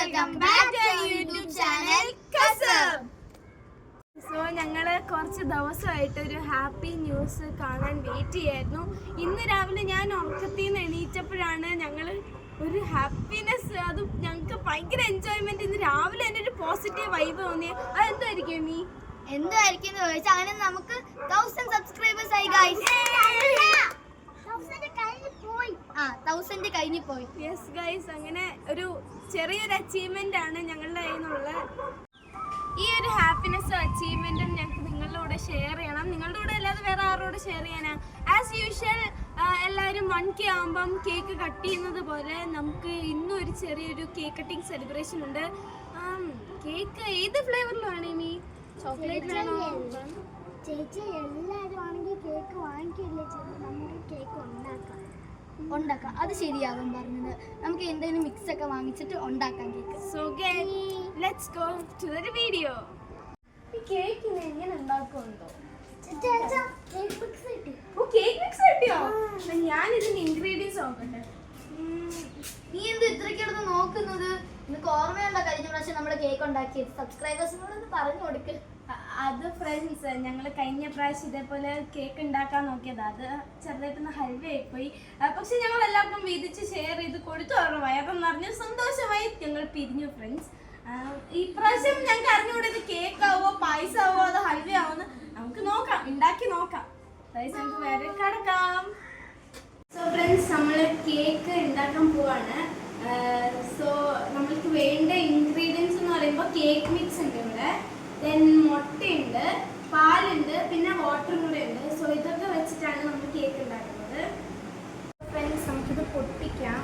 welcome back to our YouTube channel Kasam. So ഞങ്ങൾ കുറച്ച് ദിവസമായിട്ട് ഒരു ഹാപ്പി ന്യൂസ് കാണാൻ വെയിറ്റ് ചെയ്യായിരുന്നു. ഇന്ന് രാവിലെ ഞാൻ ഉറക്കത്തിൽ നിന്ന് എണീറ്റപ്പോഴാണ് ഞങ്ങൾ ഒരു ഹാപ്പിനെസ്, അത് ഞങ്ങൾക്ക് ഭയങ്കര എൻജോയ്മെന്റ്. ഇന്ന് രാവിലെ തന്നെ ഒരു പോസിറ്റീവ് വൈബ് തോന്നിയത്. അത് എന്തായിരിക്കും നീ എന്തായിരിക്കും എന്ന് ചോദിച്ചാൽ അങ്ങനെ നമുക്ക് 1000 സബ്സ്ക്രൈബേഴ്സ് ആയി ഗൈസ്. 1000 കഴിഞ്ഞു പോയി. യെസ് ഗൈസ്, അങ്ങനെ ഒരു ചെറിയൊരു അച്ചീവ്മെന്റ് ആണ് ഞങ്ങളുടെ കയ്യിൽ നിന്നുള്ള. ഈ ഒരു ഹാപ്പിനെസ്സും അച്ചീവ്മെന്റും ഞങ്ങൾക്ക് നിങ്ങളുടെ കൂടെ ഷെയർ ചെയ്യണം. നിങ്ങളുടെ കൂടെ അല്ലാതെ വേറെ ആരോട് ഷെയർ ചെയ്യാനാ? ആസ് യൂഷ്വൽ എല്ലാവരും 1K ആകുമ്പം കേക്ക് കട്ട് ചെയ്യുന്നത് പോലെ നമുക്ക് ഇന്നും ഒരു ചെറിയൊരു കേക്ക് കട്ടിങ് സെലിബ്രേഷൻ ഉണ്ട്. കേക്ക് ഏത് ഫ്ലേവറിലാണ് ഇനി? ചോക്ലേറ്റിലാണോ? ചേച്ചി എല്ലാവരും ആണെങ്കിൽ കേക്ക് വാങ്ങിക്കില്ലേ, നമുക്ക് കേക്ക് ഉണ്ടാക്കാം. അത് ശരിയാകും പറഞ്ഞത്. നമുക്ക് എന്തെങ്കിലും മിക്സ് ഒക്കെ വാങ്ങിച്ചിട്ട് ഉണ്ടാക്കാം cake. So let's go to the video. ഈ കേക്ക് എങ്ങനെ ഉണ്ടാക്കുന്നുണ്ടോ? കേക്ക് മിക്സ് കിട്ടിയോ? ഞാൻ ഇതിന്റെ ഇൻഗ്രീഡിയൻസ് നോക്കട്ടെ. നീ എന്ത് ഇത്രയ്ക്കിടന്ന് നോക്കുന്നത്? നിനക്ക് ഓർമ്മയുള്ള കഴിഞ്ഞ പ്രാവശ്യം നമ്മുടെ കേക്ക് ഉണ്ടാക്കിയത്? സബ്സ്ക്രൈബേഴ്സിനോട് പറഞ്ഞു കൊടുക്ക്. അത് ഫ്രണ്ട്സ്, ഞങ്ങൾ കഴിഞ്ഞ പ്രാവശ്യം ഇതേപോലെ കേക്ക് ഉണ്ടാക്കാൻ നോക്കിയത്. അത് ചെറുതായിട്ടൊന്ന് ഹൽവയായിപ്പോയി. പക്ഷെ ഞങ്ങൾ എല്ലാവർക്കും വീതിച്ച് ഷെയർ ചെയ്ത് കൊടുത്തു. ഓർമ്മമായി അപ്പം നിറഞ്ഞ സന്തോഷമായി ഞങ്ങൾ പിരിഞ്ഞു ഫ്രണ്ട്സ്. ഈ പ്രാവശ്യം ഞങ്ങൾക്ക് അറിഞ്ഞുകൂടെ ഇത് കേക്കാവോ പായസമാവോ അതോ ഹൽവയാവോന്ന് നമുക്ക് നോക്കാം, ഉണ്ടാക്കി നോക്കാം. നമുക്ക് വേറെ കിടക്കാം. സോ ഫ്രണ്ട്സ്, നമ്മൾ കേക്ക് ഉണ്ടാക്കാൻ പോവാണ്. സോ നമ്മൾക്ക് വേണ്ട ഇൻഗ്രീഡിയൻസ് എന്ന് പറയുമ്പോൾ കേക്ക് മിക്സ് ഉണ്ട് ഇവിടെ, ദെൻ മുട്ടയുണ്ട്, പാലുണ്ട്, പിന്നെ വാട്ടറും കൂടെ ഉണ്ട്. സോ ഇതൊക്കെ വെച്ചിട്ടാണ് നമ്മൾ കേക്ക് ഉണ്ടാക്കുന്നത്. ഫ്രണ്ട്സ്, നമുക്കിത് പൊട്ടിക്കാം.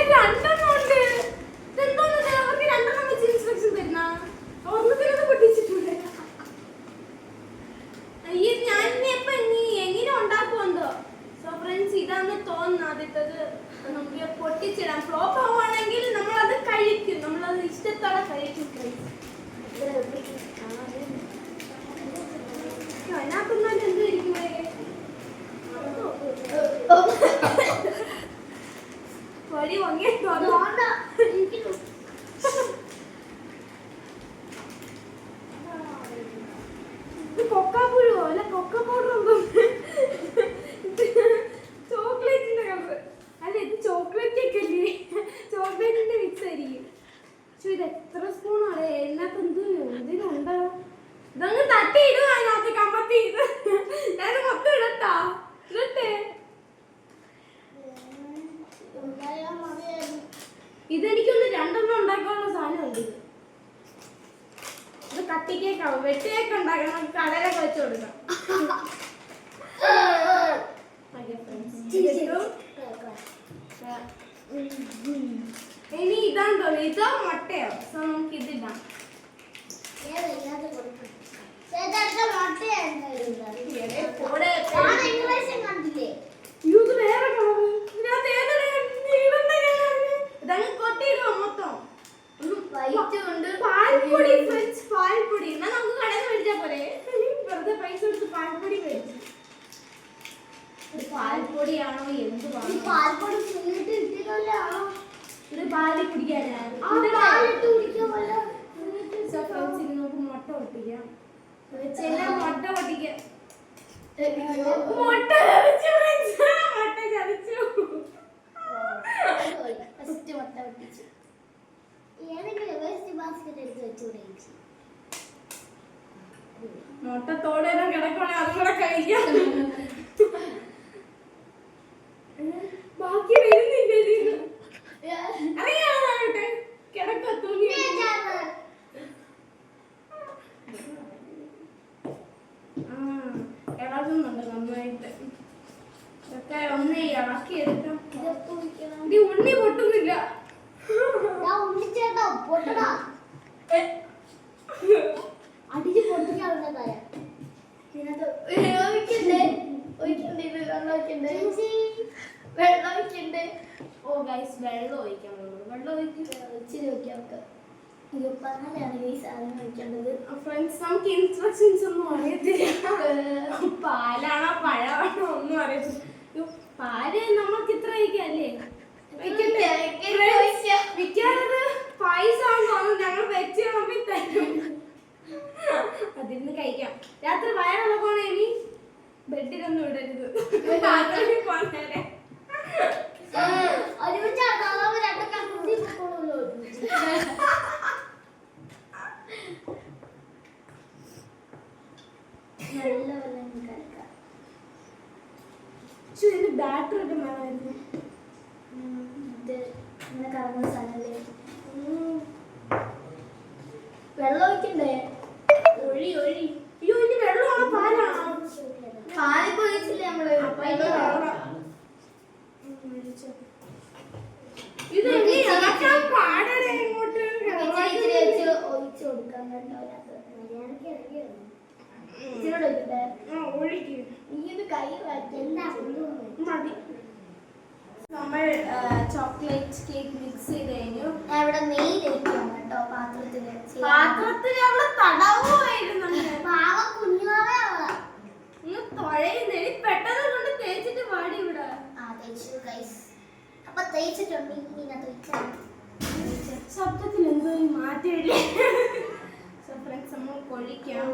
ഇതാണ് തോന്നുന്നത്. ആദ്യത്തത് നമുക്ക് പൊട്ടിച്ചിടാം. ഫ്ലോപ്പ് ആവുകയാണെങ്കിൽ നമ്മളത് കഴിക്കും, നമ്മളത് ഇഷ്ടത്തോടെ കഴിക്കും. അതിനകത്തൊന്നും എന്തായിരിക്കും വഴി വങ്ങിട്ടോ? ഇത് കൊക്കാപ്പുഴുവോ അല്ല കൊക്ക പൗഡർ എന്തോ? ചോക്ലേറ്റിന്റെ കളർ അല്ല, ഇത് ചോക്ലേറ്റ് ഒക്കെ അല്ലേ? ചോക്ലേറ്റിന്റെ മിക്സ് ആയിരിക്കും. പക്ഷെ ഇത് എത്ര സ്പൂണാണ്? അതിനകത്ത് എന്തിനുണ്ടോ? ഇതങ്ങ് തട്ടി ഇടുക അതിനകത്ത് കമ്പത്തി. ഞാൻ മൊത്തം ഇടട്ടാ? ഇടട്ടെ? ഇതെനിക്കൊന്ന് 2 ഉണ്ടാക്കാനുള്ള സാധനമുണ്ട്. ഇത് കട്ടിക്കേക്കാവും, വെട്ടിയൊക്കെ ഉണ്ടാക്കണം. നമുക്ക് കടയിലൊക്കെ വെച്ച് കൊടുക്കാം. ഇനി ഇതാണ്ടോ, ഇതോ മുട്ടയോ? സോ നമുക്ക് ഇതിടാം. ഇത് വേറെ കളർ. ഇതങ്ങ് കൊട്ടിയിടുവോ മൊത്തം? പാൽപ്പൊടി ഫ്രണ്ട്സ്, പാൽപ്പൊടി. എന്നാ നമുക്ക് കടയിൽ നിന്ന് മേടിച്ചാ പോലെ? വെറുതെ പൈസ കൊടുത്ത് പാൽപ്പൊടി മേടിച്ചു. പാൽപ്പൊടിയാണോ എന്ത്? പാൽപ്പൊടി ഇത് പാല് കുടിക്കാനാണ്. നമുക്ക് മുട്ട പൊട്ടിക്കാം. മുട്ട പൊട്ടിക്കാം. മുട്ട ചതിച്ചു. മുട്ടത്തോടെ കിടക്കണേ, അതും കൂടെ കഴിക്കാം. ബാക്കി വരുന്നില്ല. അറിയാട്ടെ കിടക്കത്തൂങ്ങി ഇളകുന്നുണ്ട് നന്നായിട്ട്. ഇതൊക്കെ ഒന്ന് ഇളക്കി എടുക്കാം. ഇത് ഉണ്ണി പൊട്ടുന്നില്ല. അടിച്ച് പൊട്ടിക്കാവുന്നതായ വെള്ളമൊക്കെയുണ്ട്. ഓ ഗൈസ്, വെള്ളം ഒഴിക്കാം. വെള്ളം ഇച്ചിരി വെക്കാം. പറഞ്ഞാലാണ് ഈ സാധനം വെക്കേണ്ടത്. ഫ്രണ്ട്സ്, നമുക്ക് ഇൻസ്ട്രക്ഷൻസ് ഒന്നും അറിയത്തില്ല. പാലാണോ പഴമാണോ ഒന്നും അറിയത്തില്ല. പാല് നമുക്ക് ഇത്ര കഴിക്കല്ലേ മിക്കവാറത് പായസമാണെന്ന് തോന്നുന്നു. ഞങ്ങൾ വെച്ച് തരും അതിരുന്ന് കഴിക്കാം. രാത്രി വയറുള്ളപ്പോണെ ഇനി ബെഡിലൊന്നും ഇടരുത്. പോന്നേരെ ബാറ്ററി ഒക്കെ വേണമായിരുന്നു. കറങ്ങുന്ന സ്ഥലല്ലേ വെള്ളം ഒഴിക്കണ്ടേ? ഒഴി ഒഴി. അയ്യോ ഇനി വെള്ളമാണോ പാലാണോ? പാലിപ്പോ ഒഴിച്ചില്ലേ നമ്മള്? ഇത് പാടണേ ഇങ്ങോട്ട് ഒഴിച്ചു കൊടുക്കാൻ മതി. നമ്മൾ ചോക്ലേറ്റ് കേക്ക് മിക്സ് ചെയ്ത് കഴിഞ്ഞു. ഇവിടെ നെയ്യ് തേക്കണം കേട്ടോ പാത്രത്തില്. പാത്രത്തിൽ അവള് തടവുമായിരുന്നു. കുഞ്ഞുമാവേ അവളാ തുഴയുന്നേ പെട്ടെന്ന് കൊണ്ട് തേച്ചിട്ട് പാടി ഇവിടെ. അപ്പൊ തേച്ചിട്ടുണ്ട്. ശബ്ദത്തിൽ എന്തോ മാറ്റമില്ലേ? നമ്മൾ കൊഴിക്കാം.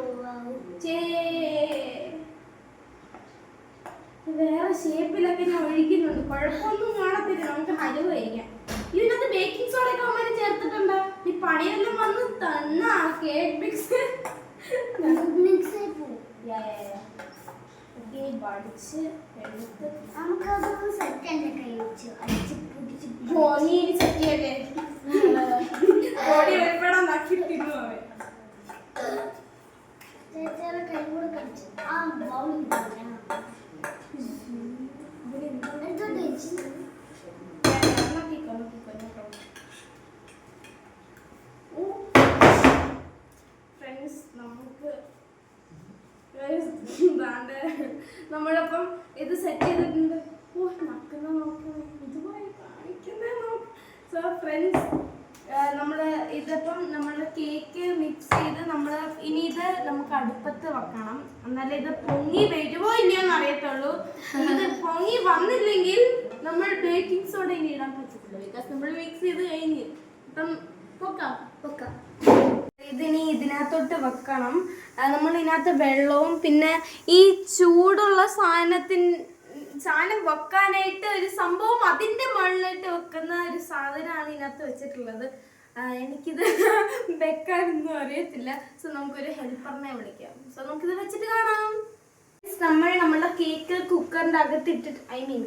വേറെ ഷേപ്പിലൊക്കെ ഞാൻ ഒഴിക്കുന്നുണ്ട്. കുഴപ്പമൊന്നും കാണത്തില്ല. നമുക്ക് ഹലുവ കഴിക്കാം. ഇതിനകത്ത് ബേക്കിംഗ് സോഡ ഒക്കെ അമ്മ ചേർത്തിട്ടുണ്ടോ? ഈ പണിയെല്ലാം വന്ന് തന്നാ കേക്ക് മിക്സ് പഠിച്ച് എടുത്ത് നമുക്കതൊന്ന് സെറ്റ് തന്നെ കഴിച്ചു അടിച്ച് പൊടിച്ച് നീ സെറ്റ് ചെയ്യല്ലേ? ബോഡി ഒരുപാട് നക്കി തിന്നു ചേച്ചിയുടെ കൈ കൂടെ കടിച്ചു. ആ ബൗളിൽ ഫ്രണ്ട്സ് നമുക്ക് നമ്മളപ്പം ഇത് സെറ്റ് ചെയ്തിട്ടുണ്ട്. ഓ നക്കുന്ന നോക്കണേ ഇതുപോലെ കാണിക്കുന്നേ നോക്ക്. സോ ഫ്രണ്ട്സ് നമ്മള് ഇതിപ്പം നമ്മള് കേക്ക് മിക്സ് ചെയ്ത് നമ്മള് ഇനി ഇത് നമുക്ക് അടുപ്പത്ത് വെക്കണം. എന്നാലേ ഇത് പൊങ്ങി വരുമോ ഇല്ലയോന്ന് അറിയത്തുള്ളൂ. ഇത് പൊങ്ങി വന്നില്ലെങ്കിൽ നമ്മൾ ബേക്കിംഗ് സോഡ ഇനി ഇടാൻ പറ്റത്തില്ല. ബിക്കോസ് നമ്മൾ മിക്സ് ചെയ്ത് കഴിഞ്ഞ് ഇപ്പം പൊക്കാം. ഇതിനി ഇതിനകത്തോട്ട് വെക്കണം. നമ്മൾ ഇതിനകത്ത് വെള്ളവും പിന്നെ ഈ ചൂടുള്ള സാധനം വെക്കാനായിട്ട് ഒരു സംഭവം അതിൻ്റെ മുകളിലിട്ട് വെക്കുന്ന ഒരു സാധനമാണ് ഇതിനകത്ത് വെച്ചിട്ടുള്ളത്. എനിക്കിത് വെക്കാനൊന്നും അറിയത്തില്ല. സോ നമുക്കൊരു ഹെൽപ്പറിനെ വിളിക്കാം. സോ നമുക്കിത് വെച്ചിട്ട് കാണാം. നമ്മളുടെ കേക്ക് കുക്കറിൻ്റെ അകത്ത് ഇട്ടിട്ട്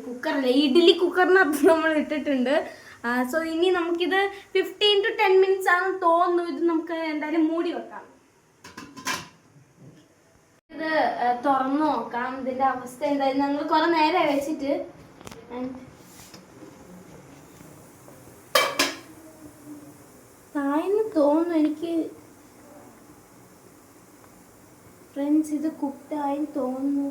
കുക്കറില്ല ഇഡ്ഡലി കുക്കറിനകത്ത് നമ്മൾ ഇട്ടിട്ടുണ്ട്. സോ ഇനി നമുക്കിത് 15 to 10 minutes ആണെന്ന് തോന്നുന്നു. ഇത് നമുക്ക് എന്തായാലും മൂടി വെക്കാം. ഇത് തുറന്നു നോക്കാം ഇതിന്റെ അവസ്ഥ എന്തായാലും. ഞങ്ങൾ കുറെ നേരം വെച്ചിട്ട് താഴ്ന്ന് തോന്നുന്നു എനിക്ക്. ഫ്രണ്ട്സ് ഇത് കുക്കായി തോന്നുന്നു.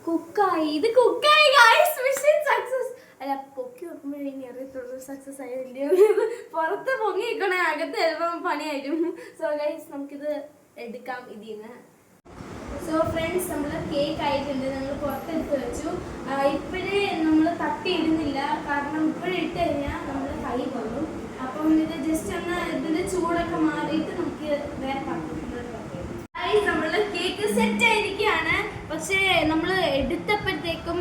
കുക്കായി. ഇത് കുക്കായി ഗൈസ്. Mission success. അല്ല പൊക്കി വെക്കുമ്പോഴേ ഇനി അറിയത്തുള്ളൂ സക്സസ് ആയില്ലയോ. പുറത്ത് പൊങ്ങി വെക്കണേ അകത്ത് ചിലപ്പം പണിയായിരുന്നു. സോ ഗൈസ് നമുക്കിത് എടുക്കാം ഇതിന്ന്. സോ ഫ്രണ്ട്സ് നമ്മൾ കേക്ക് ആയിട്ടുണ്ട്. ഞങ്ങൾ പുറത്തെടുത്ത് വെച്ചു. ഇപ്പോഴേ നമ്മൾ തട്ടിയിടുന്നില്ല. കാരണം ഇപ്പോഴും ഇട്ട് കഴിഞ്ഞാൽ നമ്മൾ കൈ കൊള്ളും. അപ്പം ഇത് ജസ്റ്റ് ഒന്ന് ഇതിൻ്റെ ചൂടൊക്കെ മാറിയിട്ട് നമുക്ക് വേറെ നമ്മളുടെ കേക്ക് സെറ്റ് ആയിരിക്കുകയാണ്. പക്ഷേ നമ്മൾ എടുത്തപ്പോഴത്തേക്കും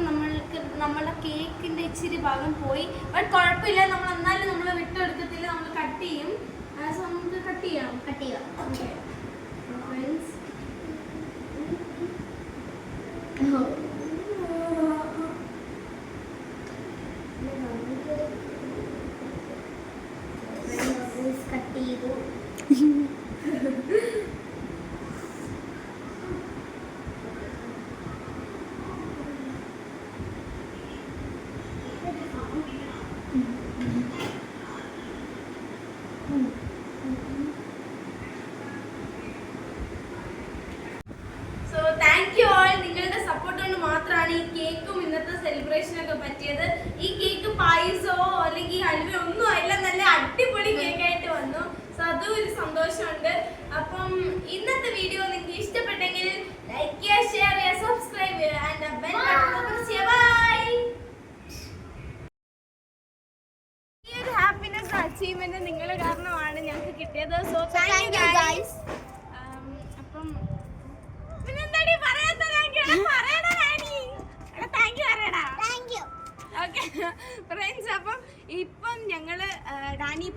നമ്മളെ കേക്കിൻ്റെ ഇച്ചിരി ഭാഗം പോയി. ബട്ട് കുഴപ്പമില്ല. നമ്മൾ എന്നാലും നമ്മൾ വിട്ടെടുക്കത്തില്ല. നമ്മൾ കട്ട് ചെയ്യും. സോ നമുക്ക് കട്ട് ചെയ്യാം. Okay friends. കട്ട് ചെയ്തു. മാത്രമാണ് ഈ കേക്കും ഇന്നത്തെ സെലിബ്രേഷനൊക്കെ പറ്റിയത്. ഈ കേക്ക് പായസമോ അല്ലെങ്കിൽ ഹൽവയോ ഒന്നും അല്ല, നല്ല അടിപൊളി കേക്കായിട്ട് വന്നു. സോ അതും ഒരു സന്തോഷമുണ്ട്. അപ്പം ഇന്നത്തെ വീഡിയോ നിങ്ങൾക്ക് ഇഷ്ടപ്പെട്ടെങ്കിൽ ലൈക്ക് ചെയ്യുക, ഷെയർ ചെയ്യുക, സബ്സ്ക്രൈബ് ചെയ്യുക ആൻഡ് ബെൽ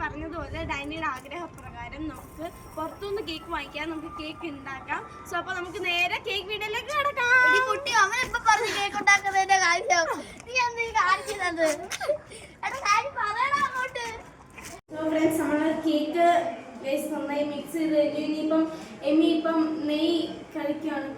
പറഞ്ഞതുപോലെ ഡൈനിയുടെ ആഗ്രഹപ്രകാരം നമുക്ക് പുറത്തുനിന്ന് കേക്ക് വാങ്ങിക്കാം, നമുക്ക് കേക്ക് ഉണ്ടാക്കാം. സോ അപ്പോൾ നമുക്ക് നേരെ കേക്ക് വീഡിയോയിലേക്ക് കിടക്കാം. കുട്ടി അവനിപ്പോ പറഞ്ഞ് കേക്ക് ഉണ്ടാക്കുന്നതിന്റെ കാര്യം നീ എന്താ കാണിക്കുന്നത്? അങ്ങോട്ട് സോ ഫ്രണ്ട്സ്, നമ്മൾ കേക്ക് നന്നായി മിക്സ് ചെയ്ത് കഴിഞ്ഞു. ഇനിയിപ്പം എമ്മി നെയ്യ് കളിക്കുകയാണ്.